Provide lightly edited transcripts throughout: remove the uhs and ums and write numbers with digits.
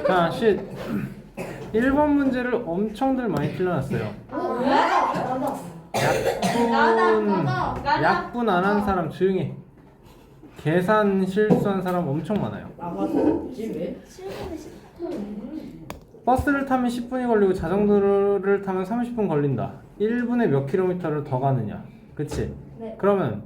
자, 1번 문제를 엄청들 많이 틀려놨어요. 약분 안 한 사람 조용히 해. 계산 실수한 사람 엄청 많아요. 버스를 타면 10분이 걸리고 자전거를 타면 30분 걸린다. 1분에 몇 킬로미터를 더 가느냐? 그치? 네. 그러면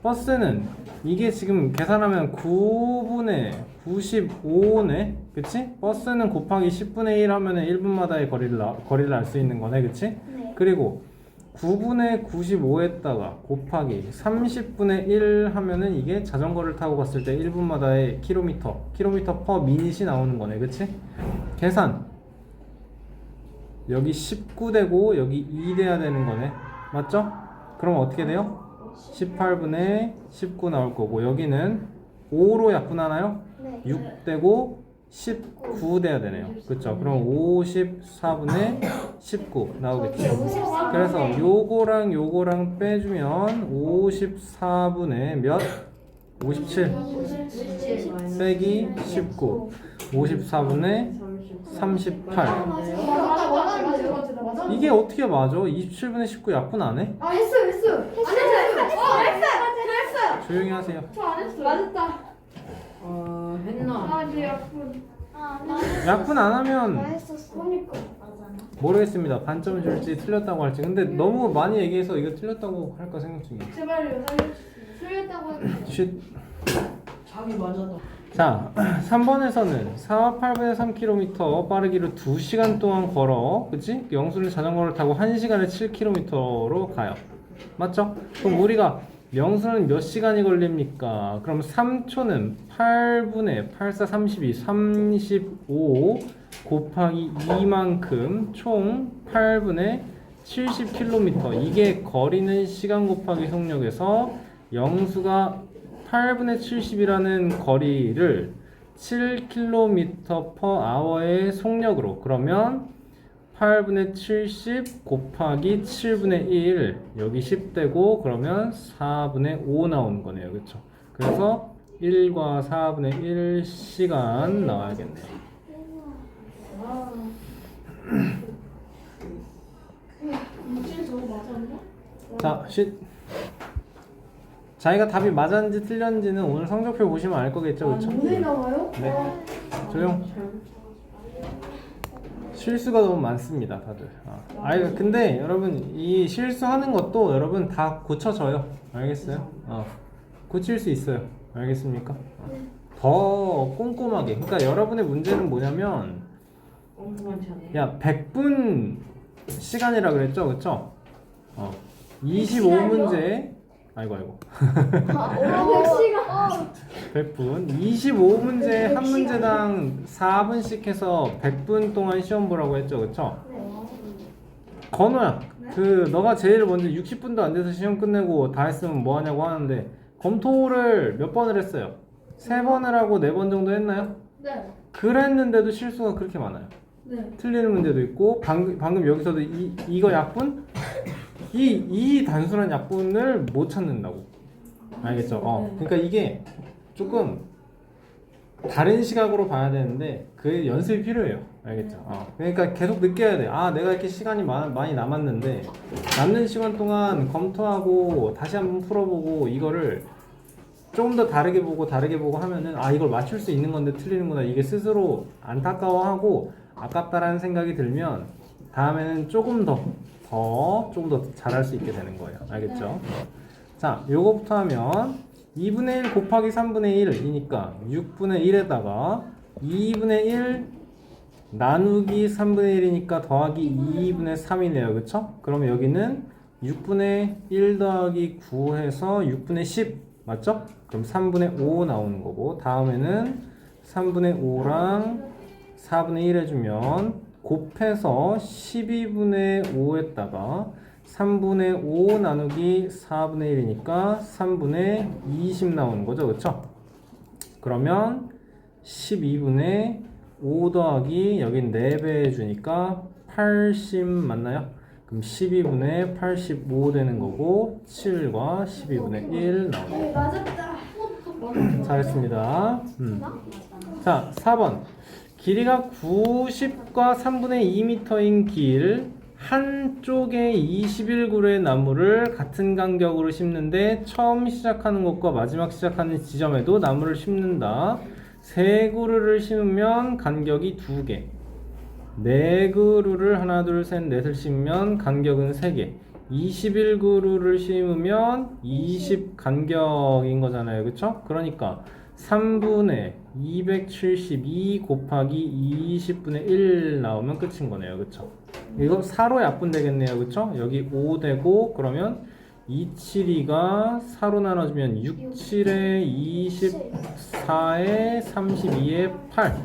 버스는 이게 지금 계산하면 9분의 95네? 그치? 버스는 곱하기 10분의 1 하면은 1분마다의 거리를 알 수 있는 거네. 그치? 네. 그리고 9분의 95에다가 곱하기 30분의 1 하면은 이게 자전거를 타고 갔을 때 1분마다의 킬로미터 퍼 미닛이 나오는 거네. 그치? 계산. 여기 19 되고 여기 2 돼야 되는 거네. 맞죠? 그럼 어떻게 돼요? 18분의 19 나올 거고 여기는 5로 약분하나요? 네. 6 되고 19 돼야 되네요. 그쵸? 그럼 54분의 19 나오겠죠? 그래서 요거랑 요거랑 빼주면 54분의 몇? 57 빼기 19 54분의 38 이게 어떻게 맞아? 27분의 19 약분 안 해? 했어요. 조용히 하세요. 맞았다. 했나? 네, 약분. 약분 안 하면 했었어. 그러니까. 모르겠습니다. 반점을 줄지 틀렸다고 할지. 근데 너무 많이 얘기해서 이거 틀렸다고 할까 생각 중이에요. 제발요, 틀렸다고 했는데. 쉿. 답이 맞았다. 자, 3번에서는 4와 8분의 3km 빠르기로 2시간 동안 걸어, 그치? 영수를 자전거를 타고 1시간에 7km로 가요. 맞죠? 그럼 우리가 영수는 몇 시간이 걸립니까? 그럼 3초는 8분의 8, 4, 32, 35 곱하기 2만큼 총 8분의 70km. 이게 거리는 시간 곱하기 속력에서 영수가 8분의 70이라는 거리를 7km per hour의 속력으로, 그러면 8분의 70 곱하기 7분의 1 여기 10 되고 그러면 4분의 5 나오는 거네요. 그쵸? 그래서 1과 4분의 1 시간 나와야겠네요. 자, 자기가 답이 맞았는지 틀렸는지는 오늘 성적표 보시면 알 거겠죠? 그쵸? 오늘 나와요? 네. 조용. 실수가 너무 많습니다, 다들. 아니, 근데 여러분 이 실수하는 것도 여러분 다 고쳐져요. 알겠어요? 고칠 수 있어요. 알겠습니까? 더 꼼꼼하게. 그러니까 여러분의 문제는 뭐냐면, 야, 100분 시간이라 그랬죠, 그쵸? 25문제. 아이고. 100분. 25문제 한 문제당 4분씩 해서 100분 동안 시험 보라고 했죠, 그쵸? 건우야, 너가 제일 먼저 60분도 안 돼서 시험 끝내고 다 했으면 뭐 하냐고 하는데, 검토를 몇 번을 했어요? 3번을 하고 4번 정도 했나요? 네. 그랬는데도 실수가 그렇게 많아요. 네. 틀리는 문제도 있고, 방금 여기서도 이거 약분? 이 단순한 약분을 못 찾는다고. 알겠죠? 그러니까 이게 조금 다른 시각으로 봐야 되는데 그 연습이 필요해요. 알겠죠? 그러니까 계속 느껴야 돼. 내가 이렇게 시간이 많이 남았는데 남는 시간 동안 검토하고 다시 한번 풀어보고 이거를 조금 더 다르게 보고 하면은 이걸 맞출 수 있는 건데 틀리는구나. 이게 스스로 안타까워하고 아깝다라는 생각이 들면 다음에는 조금 더 잘할 수 있게 되는 거예요. 알겠죠? 자, 요거부터 하면 2분의 1 곱하기 3분의 1이니까 6분의 1에다가 2분의 1 나누기 3분의 1이니까 더하기 2분의 3이네요. 그쵸? 그러면 여기는 6분의 1 더하기 9 해서 6분의 10 맞죠? 그럼 3분의 5 나오는 거고, 다음에는 3분의 5랑 4분의 1 해주면 곱해서 12분의 5에다가 3분의 5 나누기 4분의 1이니까 3분의 20 나오는 거죠. 그쵸? 그러면 12분의 5 더하기 여긴 4배 해주니까 80 맞나요? 그럼 12분의 85 되는 거고 7과 12분의 1 나오네요. 맞았다. 잘했습니다. 자, 4번. 길이가 90과 3분의 2m인 길 한쪽에 21그루의 나무를 같은 간격으로 심는데 처음 시작하는 곳과 마지막 시작하는 지점에도 나무를 심는다. 3그루를 심으면 간격이 2개. 4그루를 하나 둘 셋 넷을 심으면 간격은 3개. 21그루를 심으면 20 간격인 거잖아요. 그쵸? 그러니까 3분의 272 곱하기 20분의 1 나오면 끝인 거네요. 그쵸? 이거 4로 약분 되겠네요. 그쵸? 여기 5 되고 그러면 272가 4로 나눠주면 6, 7에 24에 32에 8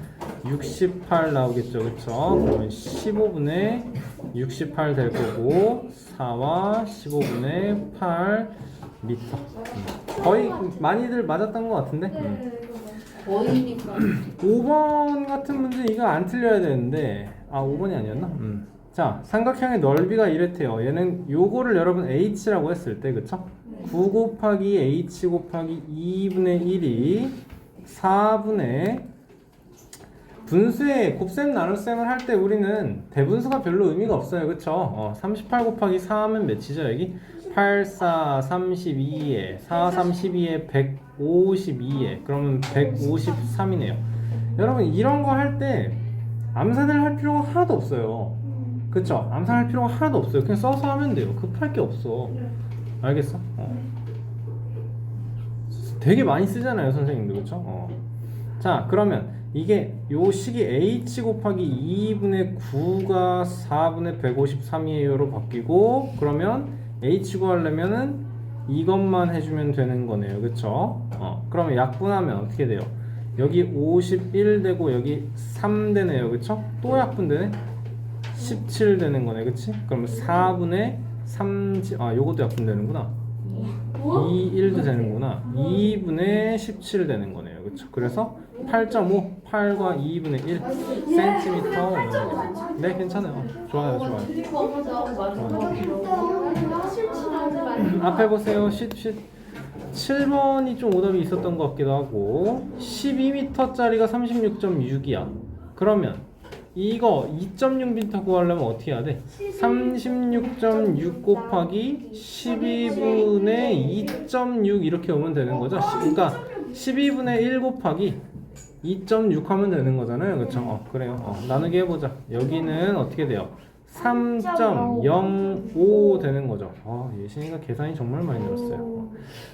68 나오겠죠. 그쵸? 그러면 15분의 68 될 거고 4와 15분의 8 미터. 거의 많이들 맞았던 것 같은데? 거의니까. 5번 같은 문제 이거 안 틀려야 되는데 5번이 아니었나? 자, 삼각형의 넓이가 이랬대요. 얘는 요거를 여러분 h라고 했을 때 그쵸? 9 곱하기 h 곱하기 2분의 1이 4분의 분수의 곱셈 나눗셈을 할 때 우리는 대분수가 별로 의미가 없어요. 그쵸? 38 곱하기 4 하면 몇이죠 여기? 8, 4, 32에 4, 32에 152에 그러면 153이네요. 여러분 이런 거 할 때 암산을 할 필요가 하나도 없어요. 그쵸? 암산할 필요가 하나도 없어요. 그냥 써서 하면 돼요. 급할 게 없어. 알겠어? 되게 많이 쓰잖아요 선생님들. 그쵸? 자 그러면 이게 요 식이 h 곱하기 2분의 9가 4분의 153이에요로 바뀌고 그러면 h 구하려면은 이것만 해주면 되는 거네요. 그쵸? 그러면 약분하면 어떻게 돼요? 여기 51 되고 여기 3 되네요. 그쵸? 또 약분 되네? 17 되는 거네. 그치? 그러면 4분의 3 요것도 약분 되는구나. 2, 1도 되는구나. 2분의 17 되는 거네요. 그쵸? 그래서 8.5, 8과 2분의 1 cm. 네, 괜찮아요. 좋아요, 좋아요. 앞에 보세요. 7번이 좀 오답이 있었던 것 같기도 하고 12m짜리가 36.6이야. 그러면 이거 2.6m 구하려면 어떻게 해야 돼? 36.6 곱하기 12분의 2.6 이렇게 오면 되는 거죠. 그러니까 12분의 1 곱하기 2.6 하면 되는 거잖아요. 그쵸? 그래요. 나누기 해보자. 여기는 어떻게 돼요? 3.05 되는 거죠. 예신이가 계산이 정말 많이 늘었어요.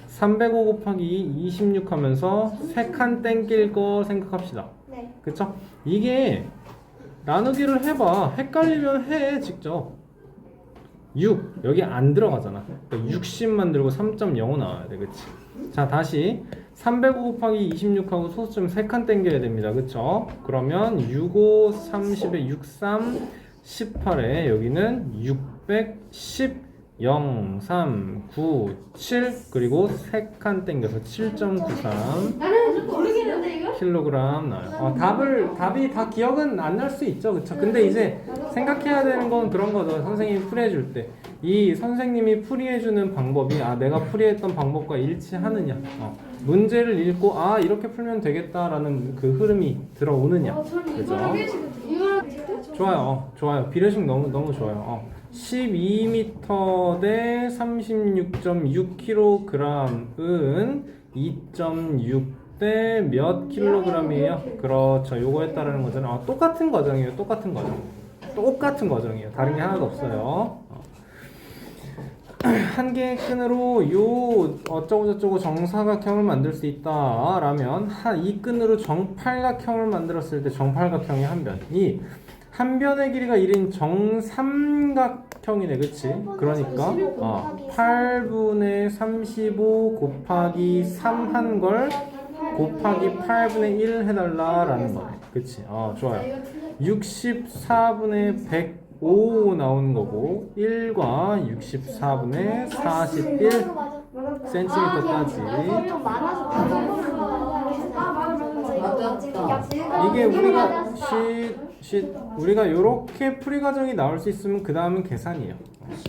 305 곱하기 26 하면서 3칸 땡길 거 생각합시다. 네. 그쵸? 이게 나누기를 해봐. 헷갈리면 해 직접. 6 여기 안 들어가잖아. 그러니까 60 만들고 3.05 나와야 돼. 그치? 자 다시 305 곱하기 26하고 소수점 3칸 땡겨야 됩니다. 그쵸? 그러면 65 30에 63 18에 여기는 610 0 3 9 7 그리고 3칸 땡겨서 7.93 나는 모르겠는데 이거? 킬로그램 나와요. 답이 다 기억은 안 날 수 있죠. 그쵸? 근데 이제 생각해야 되는 건 그런 거죠. 선생님이 풀이해줄 때. 이 선생님이 풀이해주는 방법이 내가 풀이했던 방법과 일치하느냐. 문제를 읽고 이렇게 풀면 되겠다라는 그 흐름이 들어오느냐. 그죠? 좋아요. 비례식 너무 좋아요. 12m 대 36.6kg은 2.6 대 몇 킬로그램이에요? 그렇죠. 요거 했다라는 거잖아요. 똑같은 과정이에요. 똑같은 과정이에요. 다른 게 하나도 없어요. 한 개의 끈으로 요 어쩌고저쩌고 정사각형을 만들 수 있다 라면 이 끈으로 정팔각형을 만들었을 때 정팔각형의 한 변, 이 한 변의 길이가 1인 정삼각형이네. 그치? 그러니까 8분의 35 곱하기 3 한 걸 곱하기 8분의 1 해달라 라는 거네. 그치? 좋아요. 64분의 105 나오는 거고 1과 64분의 41 cm까지. 이게 우리가 요렇게 풀이 과정이 나올 수 있으면 그 다음은 계산이에요.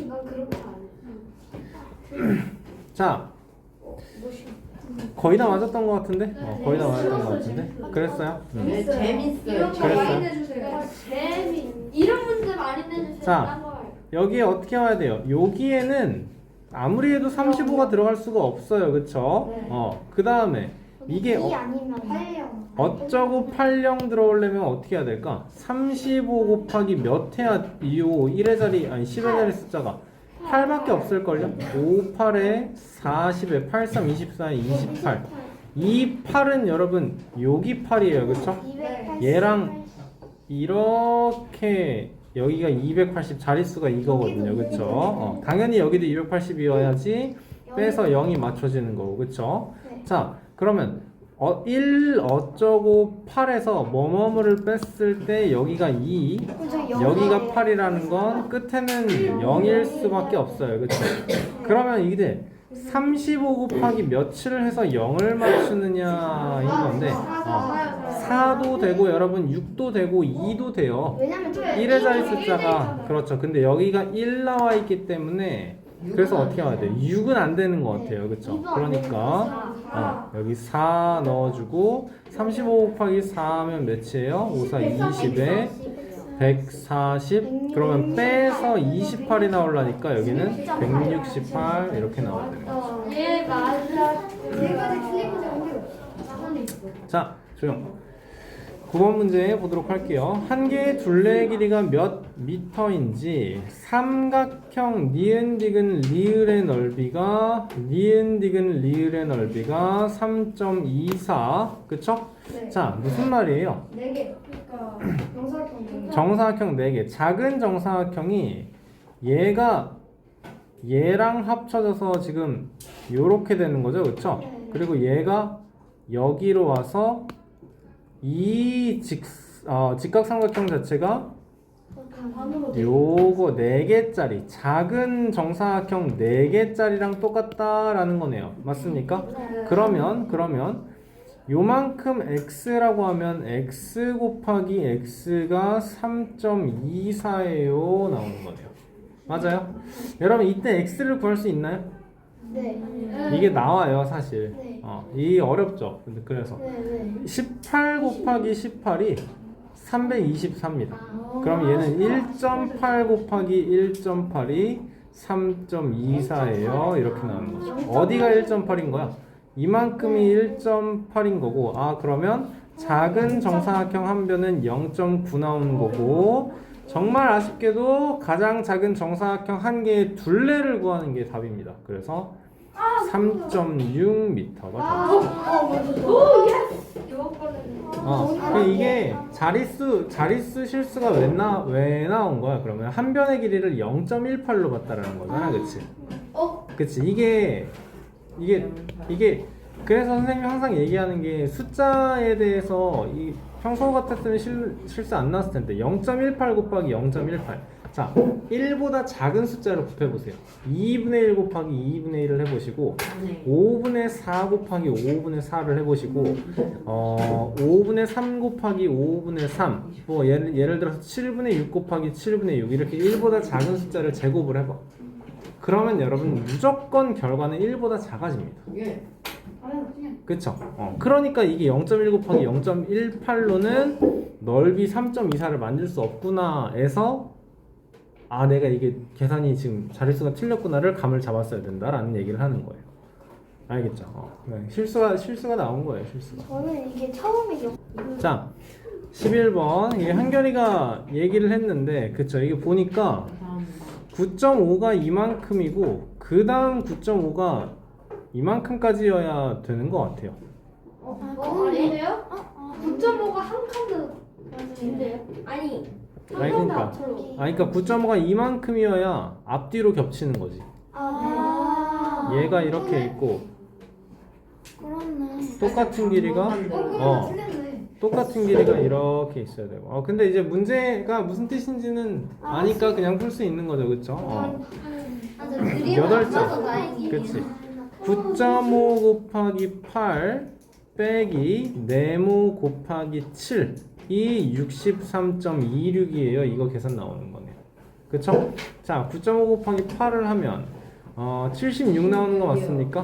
난 그렇게 안 해. 자 거의 다 맞았던 것 같은데? 거의 다 맞았던 것 같은데? 그랬어요? 네, 재밌어요. 이런 거 그랬어요. 많이 내주세요. 이런 문제 많이 내주세요. 자. 딴 거. 여기에 어떻게 와야 돼요? 여기에는 아무리 해도 35가 들어갈 수가 없어요. 그쵸? 네. 그 다음에 이게 아니면 8령. 어쩌고 8령 들어오려면 어떻게 해야 될까? 35 곱하기 몇 해야 이 1의 자리 아니 10의 자리 숫자가 8밖에 없을걸요? 5, 8에 40에 8, 3, 24에 28 이 8은 여러분 여기 8이에요. 그쵸? 얘랑 이렇게 여기가 280 자릿수가 이거거든요. 그쵸? 당연히 여기도 280이어야지 빼서 0이 맞춰지는 거고. 그쵸? 네. 자 그러면 1 어쩌고 8에서 뭐뭐를 뺐을 때 여기가 2 여기가 8이라는 건 끝에는 0일 수밖에 없어요. 그쵸? 그러면 이게 35 곱하기 몇을 해서 0을 맞추느냐인 건데 4도 되고 여러분 6도 되고 2도 돼요. 왜냐면 1의 자리 숫자가 그렇죠. 근데 여기가 1 나와 있기 때문에 그래서 어떻게 해야 돼? 6은 안 되는 것 같아요. 그쵸? 그러니까 여기 4 넣어주고 35 곱하기 4 하면 몇이에요? 5, 4, 20에 140 그러면 빼서 28이 나오려니까 여기는 168 이렇게 나와야 되는 거죠. 예 맞아. 제가 틀린 자 조용. 9번 문제 보도록 할게요. 한 개의 둘레의 길이가 몇 미터인지 삼각형 니은디귿 리을의 넓이가 3.24 그쵸? 네. 자 무슨 말이에요? 4개. 그러니까 정사각형. 정사각형 4개 작은 정사각형이 얘랑 합쳐져서 지금 요렇게 되는 거죠. 그쵸? 네. 그리고 얘가 여기로 와서 이 직각삼각형 자체가 요거 4개짜리 작은 정사각형 4개짜리랑 똑같다라는 거네요. 맞습니까? 네. 그러면 요만큼 x라고 하면 x 곱하기 x가 3.24예요 나오는 거네요. 맞아요? 여러분 이때 x를 구할 수 있나요? 네. 이게 나와요 사실. 네. 이 어렵죠. 근데 그래서 네. 18 곱하기 18이 324입니다. 그럼 얘는 1.8 곱하기 1.8이 3.24예요. 이렇게 나오는 거죠. 어디가 1.8인 거야? 이만큼이 1.8인 거고 그러면 작은 정사각형 한 변은 0.9 나오는 거고 정말 아쉽게도 가장 작은 정사각형 한 개의 둘레를 구하는 게 답입니다. 그래서 3.6m가 됩니다. 오 예스. 이게 자릿수 실수가 왜 나온 거야? 그러면 한 변의 길이를 0.18로 봤다라는 거잖아, 그치? 그치? 이게 그래서 선생님이 항상 얘기하는 게 숫자에 대해서 평소 같았으면 실수 안 나왔을 텐데 0.18 곱하기 0.18 자 1보다 작은 숫자를 곱해보세요. 2분의 1 곱하기 2분의 1을 해보시고 5분의 4 곱하기 5분의 4를 해보시고 5분의 3 곱하기 5분의 3 뭐 예를 들어서 7분의 6 곱하기 7분의 6 이렇게 1보다 작은 숫자를 제곱을 해봐. 그러면 여러분 무조건 결과는 1보다 작아집니다. 그쵸? 그러니까 이게 0.1 곱하기 0.18로는 넓이 3.24를 만들 수 없구나 해서 내가 이게 계산이 지금 자릿수가 틀렸구나를 감을 잡았어야 된다라는 얘기를 하는 거예요. 알겠죠? 실수가 나온 거예요. 실수가. 저는 이게 처음이죠. 자 11번 이게 한결이가 얘기를 했는데 그쵸? 이게 보니까 9.5가 이만큼이고 그 다음 9.5가 이만큼까지여야 되는 것 같아요. 아니에요? 9.5가 한 칸도 인데요? 아니. 그러니까 9.5가 이만큼이어야 앞뒤로 겹치는 거지. 얘가 이렇게 있고 그렇네. 똑같은 길이가 똑같은 길이가 이렇게 있어야 되고. 근데 이제 문제가 무슨 뜻인지는 아니까 그냥 풀 수 있는 거죠, 그렇죠? 8장. 그치? 9.5 곱하기 8 빼기 네모 곱하기 7 이 63.26이에요. 이거 계산 나오는 거네요. 그쵸? 자, 9.5 곱하기 8을 하면 76 나오는 거 맞습니까?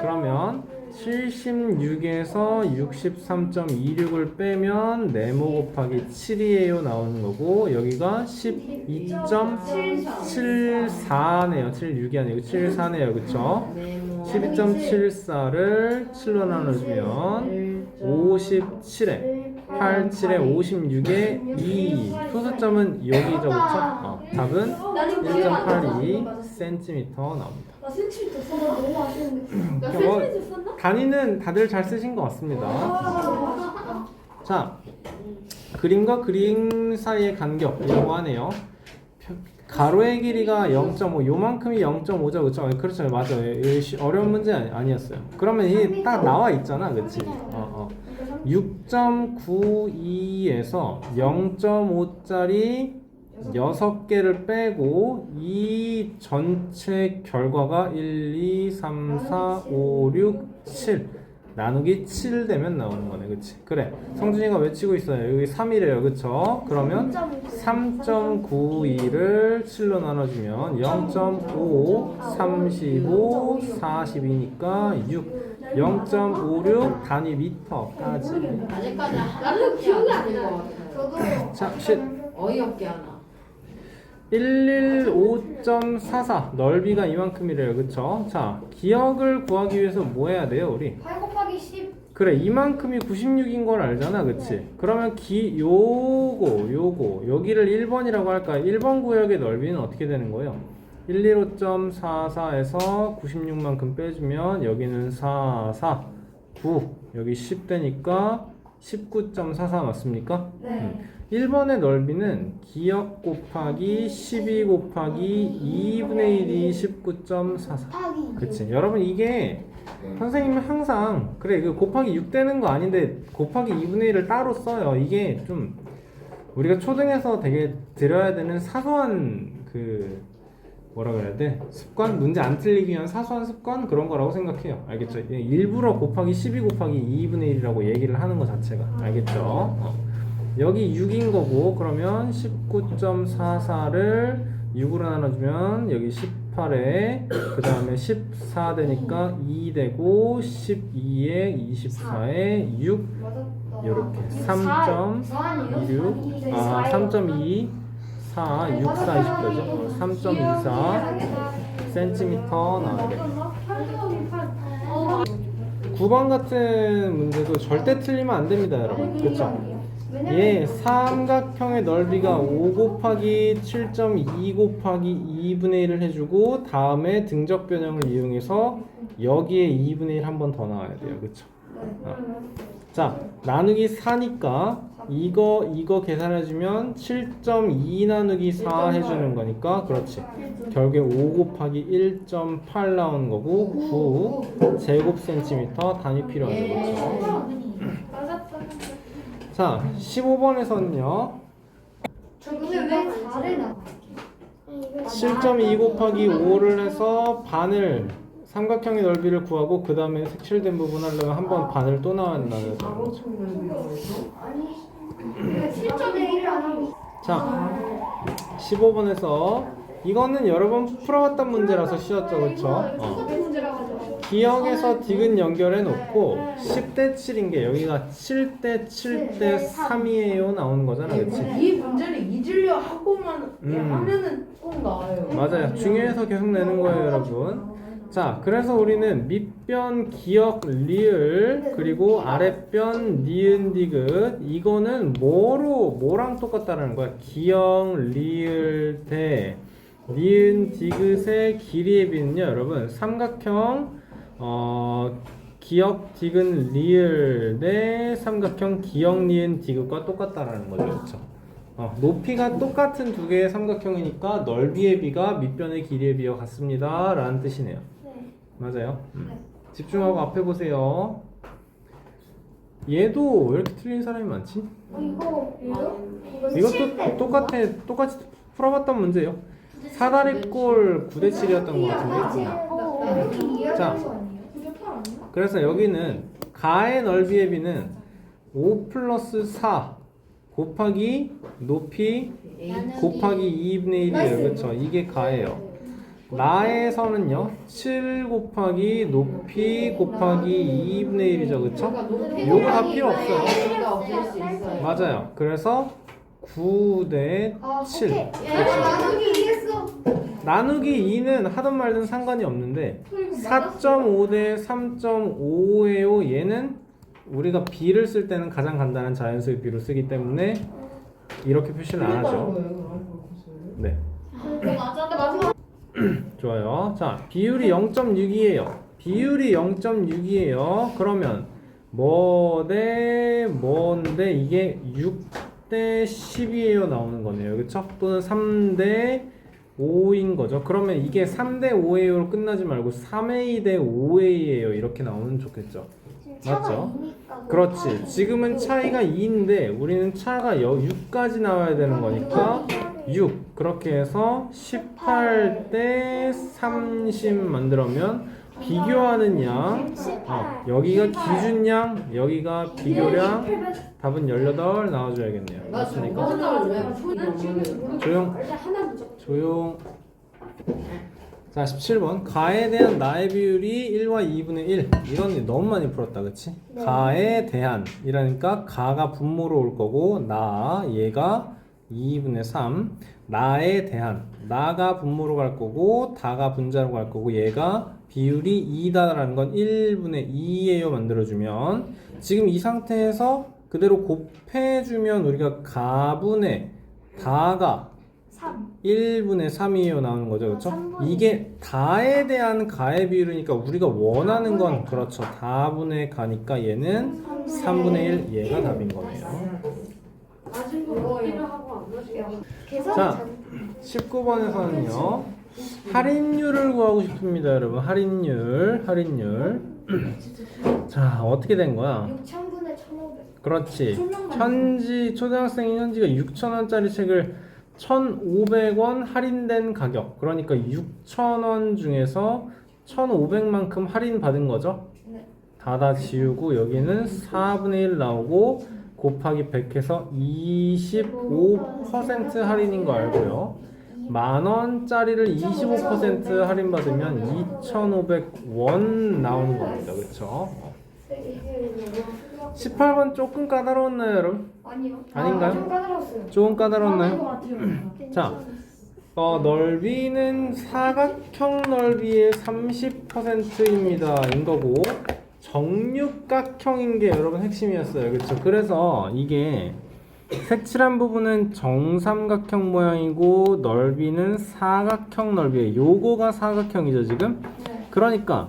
그러면 76에서 63.26을 빼면 네모 곱하기 7이에요 나오는 거고 여기가 12.74네요. 76이 아니고 74네요. 그쵸? 12.74를 7로 나눠주면 57에 87에 56에 2 소수점은 여기죠. 그쵸? 답은 1.82cm 나옵니다. 나 센치미터 써나 너무 아쉬운데. 나 뭐, 센치미터 썼나? 단위는 다들 잘 쓰신 것 같습니다. 자, 그림과 그림 사이의 간격이라고 하네요. 가로의 길이가 0.5, 요만큼이 0.5죠, 그쵸? 그렇죠, 맞아요. 어려운 문제 아니었어요. 그러면 이게 딱 나와 있잖아, 그치? 6.92에서 0.5짜리 6개를 빼고 이 전체 결과가 1, 2, 3, 4, 5, 6, 7 나누기 7 되면 나오는 거네. 그치? 그래. 성준이가 외치고 있어요. 여기 3이래요. 그쵸? 그러면 3.92를 7로 나눠주면 0.5, 35, 42니까 6 0.56 단위 미터까지. 아직까지 나는 기억이 안 나. 것 같아요. 자, 어이없게 하나. 115.44 넓이가 이만큼이래요. 그쵸? 자, 기억을 구하기 위해서 뭐 해야 돼요, 우리? 8 곱하기 10. 그래, 이만큼이 96인 걸 알잖아. 그치? 그러면 요거 여기를 1번이라고 할까요? 1번 구역의 넓이는 어떻게 되는 거예요? 115.44에서 96만큼 빼주면 여기는 4, 4, 9 여기 10 되니까 19.44 맞습니까? 네. 1번의 넓이는 기억 곱하기 12 곱하기 2분의 1이 19.44. 그치? 여러분 이게 선생님이 항상 그래 그 곱하기 6 되는 거 아닌데 곱하기 2분의 1을 따로 써요. 이게 좀 우리가 초등에서 되게 들어야 되는 사소한 그 뭐라 그래야 돼? 습관? 문제 안 틀리기 위한 사소한 습관? 그런 거라고 생각해요. 알겠죠? 일부러 곱하기 12 곱하기 2분의 1이라고 얘기를 하는 것 자체가. 알겠죠? 여기 6인 거고 그러면 19.44를 6으로 나눠주면 여기 18에 그 다음에 14 되니까 2 되고 12에 24에 6 이렇게 3.26 3.2 4 6 4 20도죠 3.24 cm 나와요. 9번 같은 문제도 절대 틀리면 안 됩니다 여러분. 그쵸? 예, 삼각형의 넓이가 5 곱하기 7.2 곱하기 2분의 1을 해주고 다음에 등적 변형을 이용해서 여기에 2분의 1 한 번 더 나와야 돼요. 그쵸? 자, 나누기 4니까 이거 계산해주면 7.2 나누기 4 해주는 거니까 그렇지. 결국에 5 곱하기 1.8 나오는 거고 9 제곱 센티미터 단위 필요하죠. 그쵸? 자, 15번에서는요. 근데 왜 가래 나? 7.2 곱하기 5를 해서 반을 삼각형의 넓이를 구하고 그 다음에 색칠된 부분 하려면 한 번 반을 또 나왔다는 거죠. 아니. 7.1을 안 하고. 자, 15번에서 이거는 여러 번 풀어봤던 문제라서 쉬웠죠, 그쵸? 똑같은 문제라고 하죠. 기역에서 디귿 연결해 놓고 10대 7인 게 여기가 7대 7대 3이에요 나오는 거잖아, 그치? 이 문제를 잊으려 하고만 하면은 꼭 나와요. 맞아요. 중요해서 계속 내는 거예요, 여러분. 자, 그래서 우리는 밑변 기역 리을 그리고 아랫변 니은 디귿 이거는 뭐랑 똑같다는 거야? 기역 리을 대 니은 디귿의 길이의 비는요, 여러분 삼각형 기역 디귿 리을 대 삼각형 기역 니은 디귿과 똑같다라는 거죠, 그렇죠? 높이가 똑같은 두 개의 삼각형이니까 넓이의 비가 밑변의 길이의 비와 같습니다 라는 뜻이네요. 네. 맞아요. 집중하고 앞에 보세요. 얘도 왜 이렇게 틀린 사람이 많지? 이것도 똑같이 풀어봤던 문제예요. 사다리꼴 9대7이었던 것 같은데. 자, 그래서 여기는 가의 넓이의 비는 5 플러스 4 곱하기 높이 곱하기 2분의 1이에요. 그렇죠? 이게 가예요. 나에서는요 7 곱하기 높이 곱하기 2분의 1이죠 그쵸? 요거 다 필요 없어요. 우리가 없앨 수 있어요. 맞아요. 그래서 9 대 7 야 나누기 이겼어. 나누기 2는 하든 말든 상관이 없는데 4.5 대 3.5예요. 얘는 우리가 b를 쓸 때는 가장 간단한 자연수의 b로 쓰기 때문에 이렇게 표시를 안 하죠. 네. 맞아. 좋아요. 자, 비율이 0.6이에요. 비율이 0.6이에요. 그러면 뭔데 이게 6대 10이에요 나오는 거네요. 그쵸? 또는 3대 5인 거죠. 그러면 이게 3대 5예요로 끝나지 말고 3A 대 5A예요. 이렇게 나오면 좋겠죠. 맞죠? 그렇지. 지금은 차이가 2인데 우리는 차가 6까지 나와야 되는 거니까 6 그렇게 해서 18대 30 만들면 비교하는 양 여기가 기준양 여기가 비교량 답은 18 나와줘야겠네요. 맞습니까? 조용. 자 17번 가에 대한 나의 비율이 1과 2분의 1 이건 너무 많이 풀었다 그치? 네. 가에 대한 이라니까 가가 분모로 올 거고 얘가 2분의 3 나에 대한 나가 분모로 갈 거고 다가 분자로 갈 거고 얘가 비율이 2다라는 건 1분의 2예요 만들어주면 지금 이 상태에서 그대로 곱해주면 우리가 가분의 다가 1분의 3이에요 나오는 거죠 그렇죠? 이게 다에 대한 가의 비율이니까 우리가 원하는 건 그렇죠 다분의 가니까 얘는 3분의 1 얘가 답인 거네요. 자 19번에서는요 할인율을 구하고 싶습니다 여러분. 할인율 자 어떻게 된 거야? 6,000분의 1,500. 그렇지. 초등학생인 현지가 6,000원짜리 책을 1,500원 할인된 가격 그러니까 6,000원 중에서 1,500만큼 할인 받은 거죠? 네. 다 지우고 여기는 4분의 1 나오고 곱하기 100 해서 25% 할인인 거 알고요. 만원짜리를 25% 할인 받으면 2,500원 나오는 겁니다. 그쵸? 18번 조금 까다로웠나요 여러분? 아니요. 아닌가요? 좀 까다로웠어요. 조금 까다로웠나요? 자, 넓이는 사각형 넓이의 30%입니다. 인 거고 정육각형인 게 여러분 핵심이었어요. 그렇죠? 그래서 이게 색칠한 부분은 정삼각형 모양이고 넓이는 사각형 넓이에요. 요거가 사각형이죠 지금? 네. 그러니까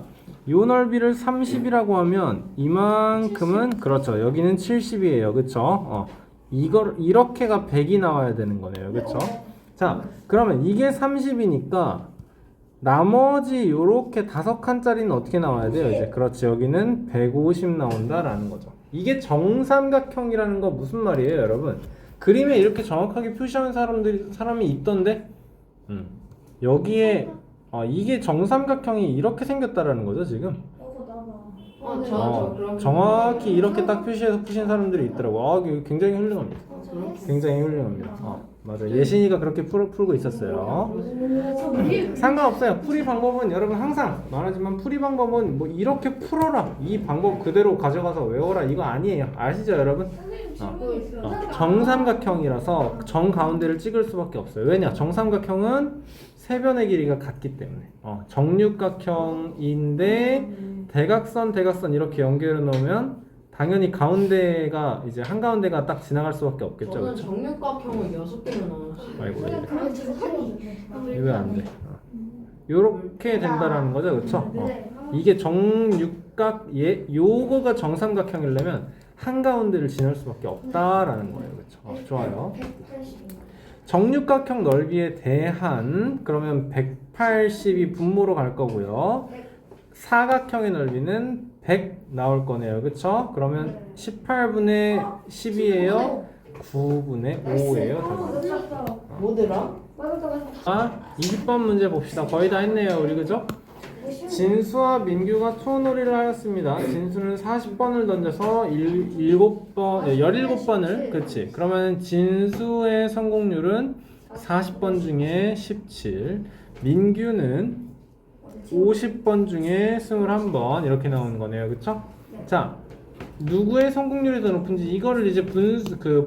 요 넓이를 30이라고 하면 이만큼은 그렇죠. 여기는 70이에요. 그쵸? 이걸 이렇게가 100이 나와야 되는 거네요. 그쵸? 자, 그러면 이게 30이니까 나머지 요렇게 5칸짜리는 어떻게 나와야 돼요? 이제 그렇지. 여기는 150 나온다라는 거죠. 이게 정삼각형이라는 거 무슨 말이에요, 여러분? 그림에 이렇게 정확하게 표시하는 사람이 있던데 여기에 이게 정삼각형이 이렇게 생겼다라는 거죠, 지금. 정확히 이렇게 딱 표시해서 푸신 사람들이 있더라고. 이거 굉장히 훌륭합니다. 굉장히 훌륭합니다. 맞아. 예신이가 그렇게 풀고 있었어요. 상관없어요. 풀이 방법은 여러분 항상 말하지만 풀이 방법은 뭐 이렇게 풀어라. 이 방법 그대로 가져가서 외워라. 이거 아니에요. 아시죠, 여러분? 정삼각형이라서 정 가운데를 찍을 수밖에 없어요. 왜냐? 정삼각형은 세변의 길이가 같기 때문에. 정육각형인데 대각선 이렇게 연결해 놓으면 당연히 가운데가 이제 한가운데가 딱 지나갈 수밖에 없겠죠. 저는 그렇죠? 정육각형을 6개를 넣었어요. 아이고 이거 안 돼. 요렇게 된다라는 거죠. 그렇죠? 이게 정육각 요거가 정삼각형이려면 한가운데를 지날 수밖에 없다라는 거예요. 그렇죠? 좋아요. 정육각형 넓이에 대한 그러면 180이 분모로 갈 거고요. 사각형의 넓이는 100 나올 거네요. 그쵸? 그러면 18분의 10이에요. 9분의 5예요. 뭐더라? 20번 문제 봅시다. 거의 다 했네요. 우리 그죠? 진수와 민규가 투혼놀이를 하였습니다. 진수는 40번을 던져서 17번을 그치? 그러면 진수의 성공률은 40번 중에 17, 민규는 50번 중에 21번 이렇게 나오는 거네요. 그쵸? 자, 누구의 성공률이 더 높은지 이거를 이제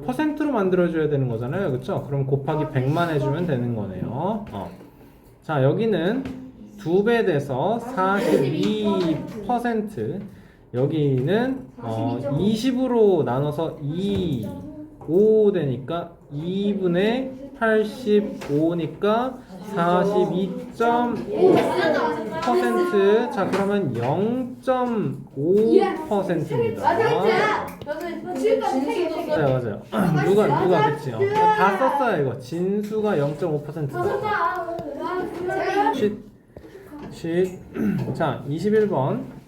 퍼센트로 만들어줘야 되는 거잖아요. 그쵸? 그럼 곱하기 100만 해주면 되는 거네요. 자, 여기는 2배 돼서 42%. 여기는 20으로 나눠서 5 되니까 2분의 85니까 42.5%. 자, 그러면 0.5%입니다. 저는 진수도 네, 맞아요. 누가 그치요? 다 썼어요, 이거. 진수가 0.5%다. 자, 21번.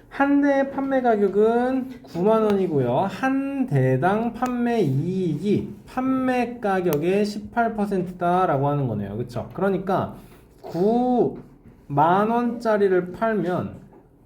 한 대 판매 가격은 9만원이고요. 한 대당 판매 이익이 판매 가격의 18%다 라고 하는 거네요. 그쵸? 그러니까 9만원짜리를 팔면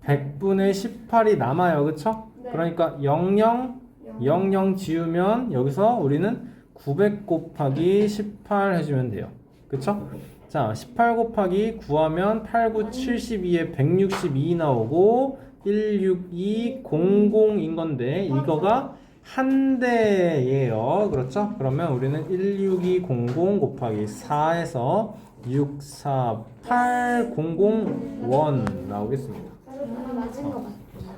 100분의 18이 남아요. 그쵸? 그러니까 00 지우면 여기서 우리는 900 곱하기 18 해주면 돼요. 그쵸? 자, 18 곱하기 9하면 8, 9, 72에 162 나오고 16200인 건데 이거가 한 대예요. 그렇죠? 그러면 우리는 16200 곱하기 4에서 648001 나오겠습니다.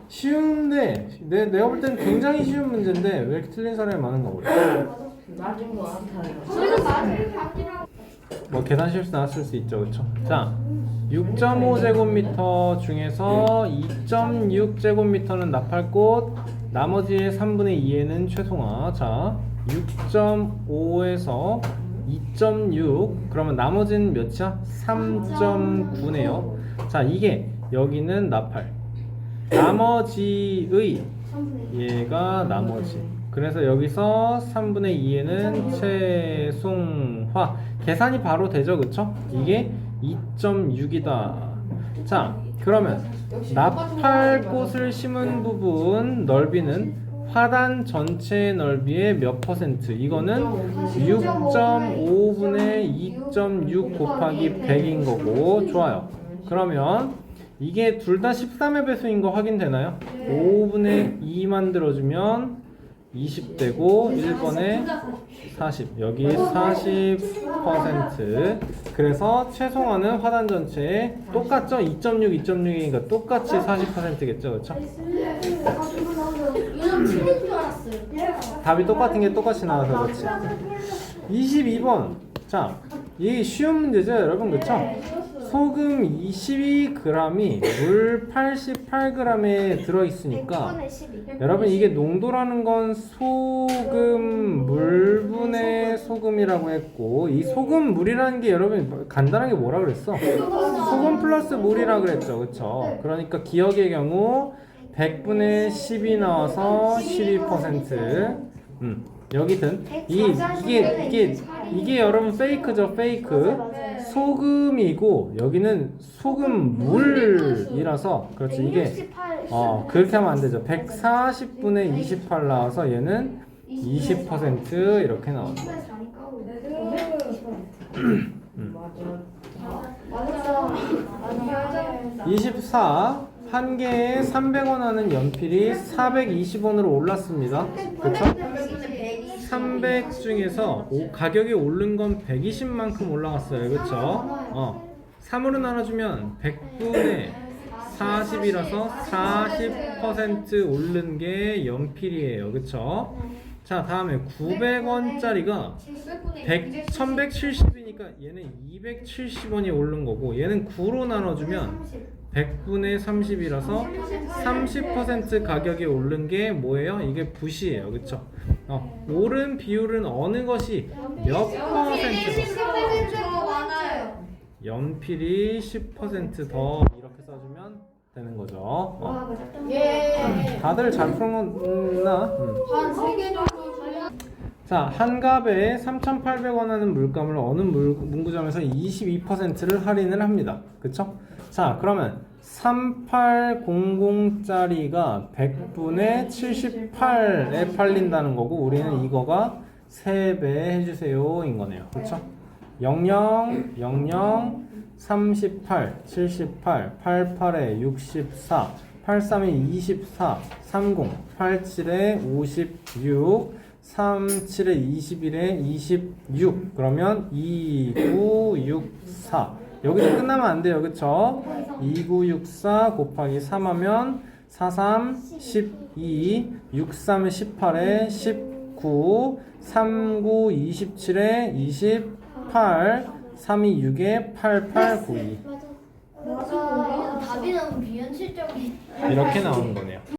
쉬운데 내가 볼 때는 굉장히 쉬운 문제인데 왜 이렇게 틀린 사람이 많은가 모르겠어요. 맞은 거 같아요. 저희는 맞을 각이라고. 뭐 계산 실수 나왔을 수 있죠. 그렇죠? 자, 6.5제곱미터 중에서 2.6제곱미터는 납할곳, 나머지의 3분의 2에는 최송화. 자, 6.5에서 2.6 그러면 나머지는 몇이야? 3.9네요. 자, 이게 여기는 나팔, 나머지의 얘가 나머지. 그래서 여기서 3분의 2에는 최송화. 계산이 바로 되죠, 그쵸? 이게 2.6이다. 자, 그러면 나팔꽃을 심은 부분 넓이는 화단 전체 넓이의 몇 퍼센트? 이거는 6.5분의 2.6 곱하기 100인 거고. 좋아요. 그러면 이게 둘 다 13의 배수인 거 확인되나요? 5분의 2 만들어주면 20되고 1번에 40, 여기 40%. 그래서 최송화는 화단 전체에 똑같죠? 2.6, 2.6이니까 똑같이 40%겠죠? 그렇죠? 이건 틀린 줄 알았어요. 답이 똑같은 게 똑같이 나와서 그렇지. 22번. 자, 이 쉬운 문제죠, 여러분. 그렇죠? 소금 22g이 물 88g에 들어있으니까 여러분 이게 농도라는 건 소금 물분의 소금이라고 했고, 이 소금 물이라는 게 여러분 간단하게 뭐라 그랬어? 소금 플러스 물이라 그랬죠. 그쵸? 그러니까 기억의 경우 100분의 10이 나와서 12%. 여기든 이게 여러분 페이크죠. 페이크. 소금이고 여기는 소금물이라서 그렇죠. 이게 그렇게 하면 안 되죠. 140분의 28 나와서 얘는 20% 이렇게 나옵니다. 24. 한 개에 300원 하는 연필이 420원으로 올랐습니다. 그렇죠? 300 중에서 가격이 오른 건 120만큼 올라갔어요. 그렇죠? 3으로 나눠주면 100분의 40이라서 40% 오른 게 연필이에요. 그렇죠? 자, 다음에 900원짜리가 1170이니까 얘는 270원이 오른 거고, 얘는 9로 나눠주면 100분의 30이라서 30% 가격이 오른 게 뭐예요? 이게 붓이에요. 그쵸? 오른 비율은 어느 것이 몇 퍼센트 더? 연필이 10% 더 이렇게 써주면 되는 거죠. 다들 잘 풀었나? 자, 한 갑에 3,800원 하는 물감을 어느 문구점에서 22%를 할인을 합니다. 그쵸? 자, 그러면 3800짜리가 100분의 78에 팔린다는 거고, 우리는 이거가 3배 해주세요 인 거네요. 그쵸? 00 00 38 78 88에 64 83에 24 30 87에 56 37에 21에 26 그러면 2964 여기서 끝나면 안 돼요 그쵸? 2964 곱하기 3 하면 43 12 63에 18에 19 39 27에 28 32 6에 8892 맞아. 답이 너무 비현실적인. 이렇게 나오는 거네요.